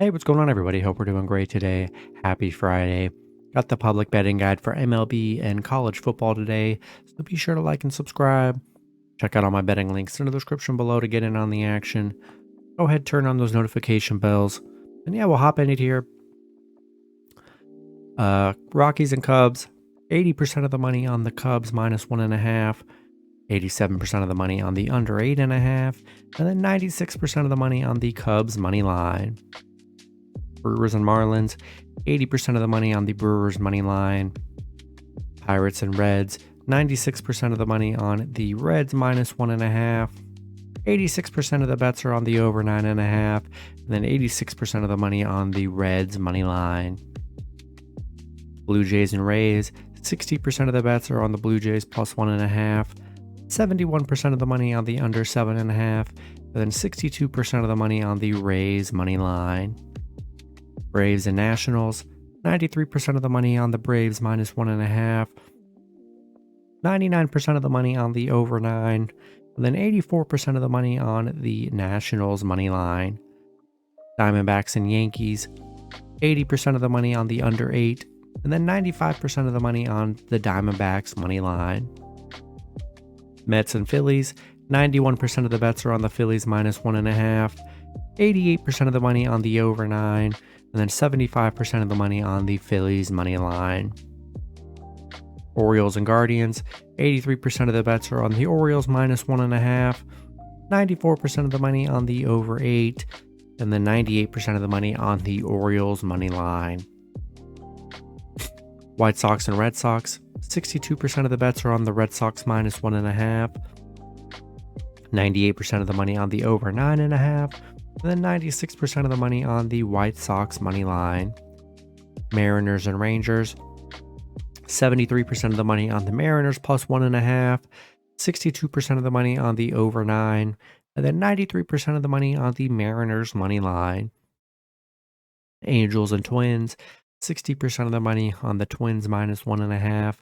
Hey, what's going on, everybody? Hope we're doing great today. Happy Friday. Got the public betting guide for MLB and college football today, so be sure to like and subscribe. Check out all my betting links in the description below to get in on the action. Go ahead, turn on those notification bells. And yeah, we'll hop in it here. Rockies and Cubs. 80% of the money on the Cubs minus 1.5. 87% of the money on the under 8.5. And then 96% of the money on the Cubs money line. Brewers and Marlins, 80% of the money on the Brewers money line. Pirates and Reds, 96% of the money on the Reds minus 1.5. 86% of the bets are on the over 9.5. And then 86% of the money on the Reds money line. Blue Jays and Rays, 60% of the bets are on the Blue Jays plus 1.5. 71% of the money on the under 7.5. And then 62% of the money on the Rays money line. Braves and Nationals, 93% of the money on the Braves minus 1.5, 99% of the money on the over 9, and then 84% of the money on the Nationals money line. Diamondbacks and Yankees, 80% of the money on the under 8, and then 95% of the money on the Diamondbacks money line. Mets and Phillies, 91% of the bets are on the Phillies minus 1.5, 88% of the money on the over 9, and then 75% of the money on the Phillies money line. Orioles and Guardians, 83% of the bets are on the Orioles minus 1.5, 94% of the money on the over 8, and then 98% of the money on the Orioles money line. White Sox and Red Sox, 62% of the bets are on the Red Sox minus 1.5, 98% of the money on the over 9.5, and then 96% of the money on the White Sox money line. Mariners and Rangers, 73% of the money on the Mariners plus 1.5, 62% of the money on the over 9, and then 93% of the money on the Mariners money line. Angels and Twins, 60% of the money on the Twins minus 1.5,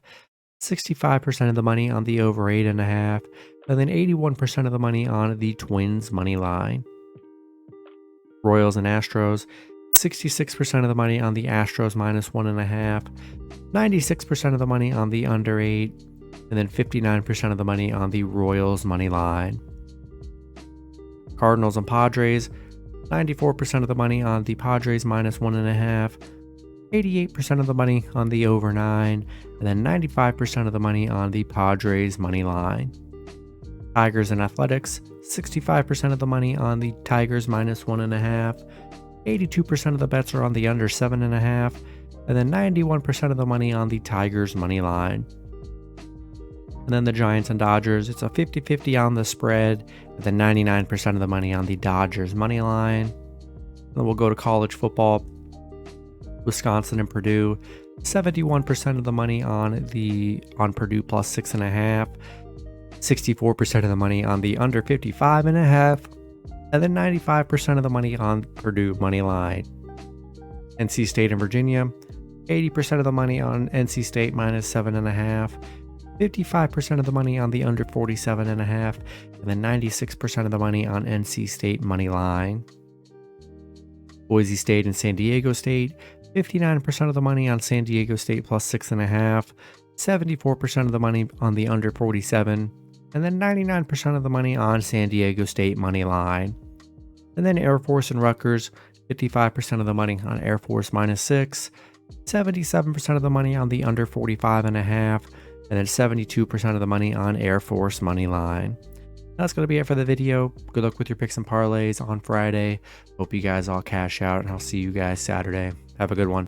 65% of the money on the over 8.5, and then 81% of the money on the Twins money line. Royals and Astros, 66% of the money on the Astros minus 1.5, 96% of the money on the under 8, and then 59% of the money on the Royals money line. Cardinals and Padres, 94% of the money on the Padres minus 1.5, 88% of the money on the over 9, and then 95% of the money on the Padres money line. Tigers and Athletics, 65% of the money on the Tigers minus 1.5, 82% of the bets are on the under 7.5, and then 91% of the money on the Tigers money line. And then the Giants and Dodgers, it's a 50-50 on the spread, and then 99% of the money on the Dodgers money line. And then we'll go to college football. Wisconsin and Purdue, 71% of the money on Purdue plus 6.5, 64% of the money on the under 55.5, and then 95% of the money on Purdue money line. NC State and Virginia, 80% of the money on NC State minus 7.5, 55% of the money on the under 47.5, and then 96% of the money on NC State money line. Boise State and San Diego State, 59% of the money on San Diego State plus 6.5, 74% of the money on the under 47, and then 99% of the money on San Diego State money line. And then Air Force and Rutgers, 55% of the money on Air Force minus 6, 77% of the money on the under 45.5, and then 72% of the money on Air Force money line. That's going to be it for the video. Good luck with your picks and parlays on Friday. Hope you guys all cash out, and I'll see you guys Saturday. Have a good one.